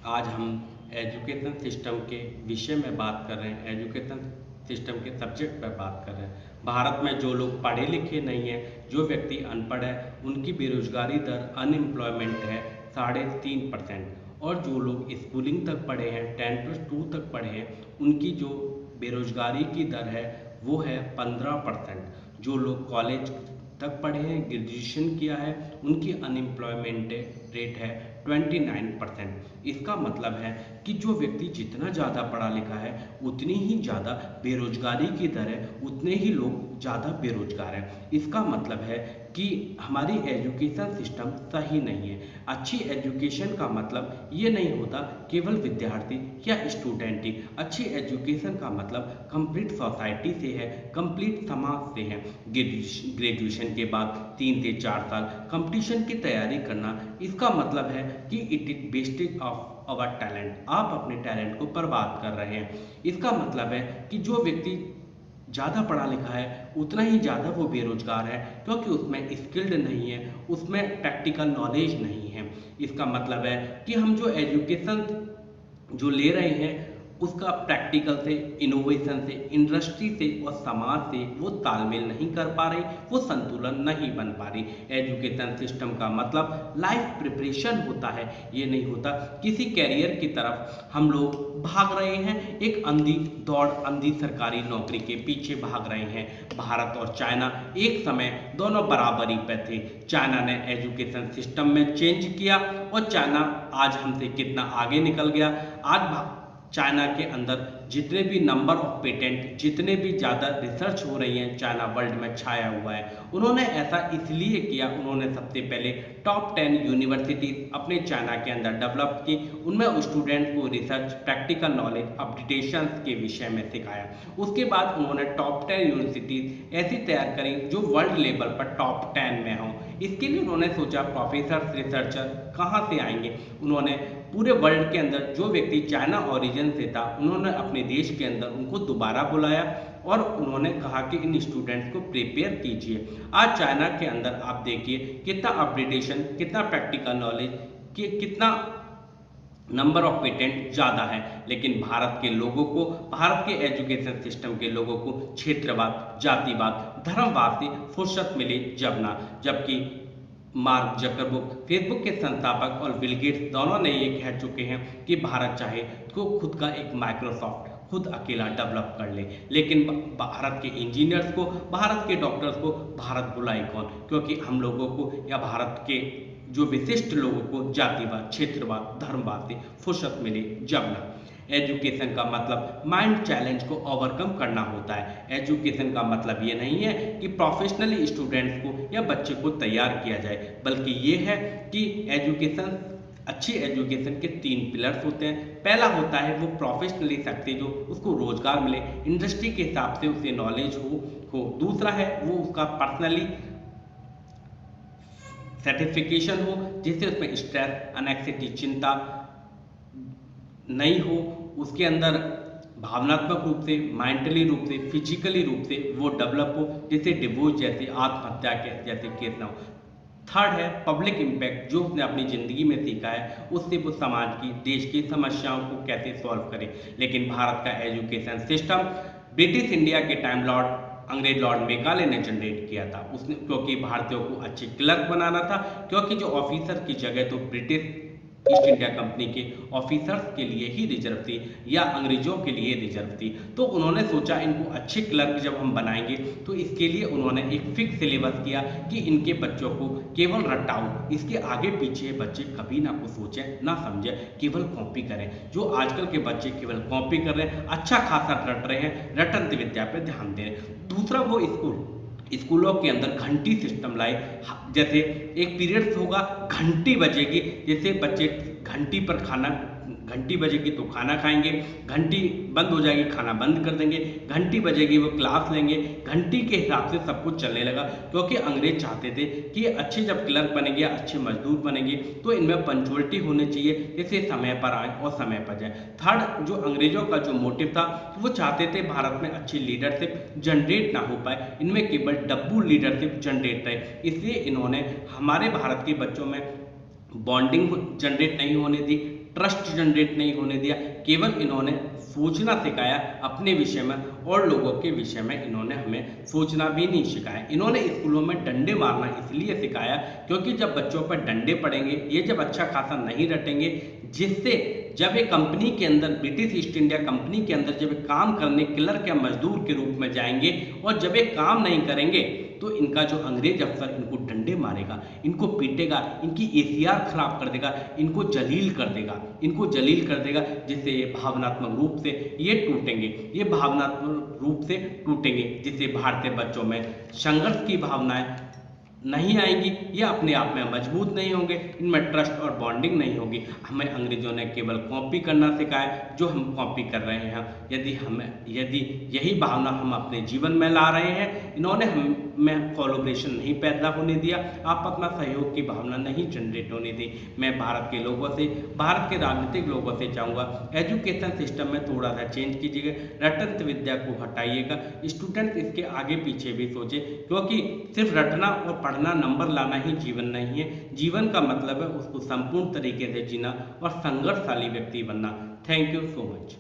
आज हम education system के विषय में बात कर रहे हैं, एजुकेशन सिस्टम के सब्जेक्ट पर बात कर रहे हैं। भारत में जो लोग पढ़े लिखे नहीं हैं, जो व्यक्ति अनपढ़ है, उनकी बेरोजगारी दर अनएम्प्लॉयमेंट है 3.5%। और जो लोग स्कूलिंग तक पढ़े हैं, 10+2 तक पढ़े हैं, उनकी जो बेरोजगारी की दर है वो है 15%। जो लोग कॉलेज तक पढ़े हैं, ग्रेजुएशन किया है, उनकी अनएम्प्लॉयमेंट रेट है 29%। इसका मतलब है कि जो व्यक्ति जितना ज़्यादा पढ़ा लिखा है उतनी ही ज़्यादा बेरोजगारी की दर है, उतने ही लोग ज़्यादा बेरोजगार हैं। इसका मतलब है कि हमारी एजुकेशन सिस्टम सही नहीं है। अच्छी एजुकेशन का मतलब ये नहीं होता केवल विद्यार्थी या स्टूडेंट ही। अच्छी एजुकेशन का मतलब कंप्लीट सोसाइटी से है, कंप्लीट समाज से है। ग्रेजुएशन के बाद 3 से 4 साल कंपटीशन की तैयारी करना, इसका मतलब है कि it is wastage of our talent. आप अपने टैलेंट को बर्बाद कर रहे हैं। इसका मतलब है कि जो व्यक्ति ज़्यादा पढ़ा लिखा है उतना ही ज़्यादा वो बेरोजगार है, क्योंकि उसमें स्किल्ड नहीं है, उसमें प्रैक्टिकल नॉलेज नहीं है। इसका मतलब है कि हम जो एजुकेशन जो ले रहे हैं उसका प्रैक्टिकल से, इनोवेशन से, इंडस्ट्री से और समाज से वो तालमेल नहीं कर पा रही, वो संतुलन नहीं बन पा रही। एजुकेशन सिस्टम का मतलब लाइफ प्रिपरेशन होता है, ये नहीं होता किसी कैरियर की तरफ हम लोग भाग रहे हैं, एक अंधी दौड़, अंधी सरकारी नौकरी के पीछे भाग रहे हैं। भारत और चाइना एक समय दोनों बराबरी पे थे। चाइना ने एजुकेशन सिस्टम में चेंज किया और चाइना आज हमसे कितना आगे निकल गया। आज चाइना के अंदर जितने भी नंबर ऑफ पेटेंट, जितने भी ज़्यादा रिसर्च हो रही हैं, चाइना वर्ल्ड में छाया हुआ है। उन्होंने ऐसा इसलिए किया, उन्होंने सबसे पहले टॉप 10 यूनिवर्सिटीज अपने चाइना के अंदर डेवलप की, उनमें स्टूडेंट को रिसर्च, प्रैक्टिकल नॉलेज, अपडेशन के विषय में सिखाया। उसके बाद उन्होंने टॉप 10 यूनिवर्सिटीज ऐसी तैयार करी जो वर्ल्ड लेवल पर टॉप 10 में हों। इसके लिए उन्होंने सोचा प्रोफेसर, रिसर्चर कहाँ से आएंगे। उन्होंने पूरे वर्ल्ड के अंदर जो व्यक्ति चाइना ओरिजिन से था, उन्होंने अपने देश के अंदर उनको दोबारा बुलाया और उन्होंने कहा कि इन स्टूडेंट्स को प्रिपेयर कीजिए। आज चाइना के अंदर आप देखिए कितना अपडेटेशन, कितना प्रैक्टिकल नॉलेज, कितना नंबर ऑफ पेटेंट ज़्यादा है। लेकिन भारत के लोगों को, भारत के एजुकेशन सिस्टम के लोगों को क्षेत्रवाद, जातिवाद, धर्मवाद से फुर्सत मिले जब ना, जबकि मार्क जकरबर्ग, फेसबुक के संस्थापक, और बिल गेट्स दोनों ने ये कह चुके हैं कि भारत चाहे तो खुद का एक माइक्रोसॉफ्ट खुद अकेला डेवलप कर ले, लेकिन भारत के इंजीनियर्स को, भारत के डॉक्टर्स को भारत बुलाए कौन? क्योंकि हम लोगों को या भारत के जो विशिष्ट लोगों को जातिवाद, क्षेत्रवाद, धर्मवाद से फुर्सत मिले जब ना। एजुकेशन का मतलब माइंड चैलेंज को ओवरकम करना होता है। एजुकेशन का मतलब ये नहीं है कि प्रोफेशनली स्टूडेंट्स को या बच्चे को तैयार किया जाए, बल्कि ये है कि एजुकेशन, अच्छी एजुकेशन के 3 पिलर्स होते हैं। पहला होता है वो प्रोफेशनली सक्सेस हो, उसको रोजगार मिले, इंडस्ट्री के हिसाब से उसे नॉलेज हो। दूसरा है वो उसका पर्सनली सर्टिफिकेशन हो, जिससे उसमें स्ट्रेस, एंग्जाइटी, चिंता नहीं हो, उसके अंदर भावनात्मक रूप से, मेंटली रूप से, फिजिकली रूप से वो डेवलप हो, जिससे डिवोर्स जैसे, आत्महत्या के जैसे केस ना हो। थर्ड है पब्लिक इम्पैक्ट, जो उसने अपनी ज़िंदगी में सीखा है उससे वो समाज की, देश की समस्याओं को कैसे सॉल्व करे। लेकिन भारत का एजुकेशन सिस्टम ब्रिटिश इंडिया के टाइम अंग्रेज लॉर्ड मेकाले ने जनरेट किया था। उसने, क्योंकि भारतीयों को अच्छे क्लर्क बनाना था, क्योंकि जो ऑफिसर की जगह तो ब्रिटिश ईस्ट इंडिया कंपनी के ऑफिसर्स के लिए ही रिजर्व थी या अंग्रेजों के लिए रिजर्व थी। तो उन्होंने सोचा इनको अच्छे क्लर्क जब हम बनाएंगे तो इसके लिए उन्होंने एक फिक्स सिलेबस किया कि इनके बच्चों को केवल रटाओ, इसके आगे पीछे बच्चे कभी ना कुछ सोचें ना समझें, केवल कॉपी करें। जो आजकल के बच्चे केवल कॉपी कर रहे हैं, अच्छा खासा रट रहे हैं, रटंत विद्या पर ध्यान दे रहे हैं। दूसरा वो स्कूलों के अंदर घंटी सिस्टम लाए, जैसे एक पीरियड्स होगा, घंटी बजेगी, जैसे बच्चे घंटी पर खाना, घंटी बजेगी तो खाना खाएंगे, घंटी बंद हो जाएगी खाना बंद कर देंगे, घंटी बजेगी वो क्लास लेंगे। घंटी के हिसाब से सब कुछ चलने लगा, क्योंकि अंग्रेज चाहते थे कि अच्छे जब क्लर्क बनेंगे, अच्छे मजदूर बनेंगे तो इनमें पंचुअलिटी होनी चाहिए, जैसे समय पर आए और समय पर जाए। थर्ड, जो अंग्रेजों का जो मोटिव था, वो चाहते थे भारत में अच्छी लीडरशिप जनरेट ना हो पाए, इनमें केवल डब्बू लीडरशिप जनरेट रहे। इसलिए इन्होंने हमारे भारत के बच्चों में बॉन्डिंग जनरेट नहीं होने दी, ट्रस्ट जनरेट नहीं होने दिया, केवल इन्होंने सोचना सिखाया अपने विषय में, और लोगों के विषय में इन्होंने हमें सोचना भी नहीं सिखाया। इन्होंने स्कूलों में डंडे मारना इसलिए सिखाया क्योंकि जब बच्चों पर डंडे पड़ेंगे, ये जब अच्छा खासा नहीं रटेंगे, जिससे जब एक कंपनी के अंदर, ब्रिटिश ईस्ट इंडिया कंपनी के अंदर जब काम करने क्लर्क या मजदूर के रूप में जाएंगे और जब एक काम नहीं करेंगे तो इनका जो अंग्रेज अफसर इनको डंडे मारेगा, इनको पीटेगा, इनकी एसीआर खराब कर देगा, इनको जलील कर देगा, जिससे ये भावनात्मक रूप से ये टूटेंगे, जिससे भारतीय बच्चों में संघर्ष की भावनाएं नहीं आएंगी, ये अपने आप में मजबूत नहीं होंगे, इनमें ट्रस्ट और बॉन्डिंग नहीं होगी। हमें अंग्रेजों ने केवल कॉपी करना सिखाया, जो हम कॉपी कर रहे हैं। यदि यही भावना हम अपने जीवन में ला रहे हैं, इन्होंने हमें कोलैबोरेशन नहीं पैदा होने दिया, आप अपना सहयोग की भावना नहीं जनरेट होने दी। मैं भारत के लोगों से, भारत के राजनीतिक लोगों से चाहूँगा, एजुकेशन सिस्टम में थोड़ा सा चेंज कीजिएगा, रटंत विद्या को हटाइएगा। स्टूडेंट इसके आगे पीछे भी सोचे, क्योंकि सिर्फ रटना और पढ़ना, नंबर लाना ही जीवन नहीं है। जीवन का मतलब है उसको संपूर्ण तरीके से जीना और संघर्षशाली व्यक्ति बनना। Thank you so much.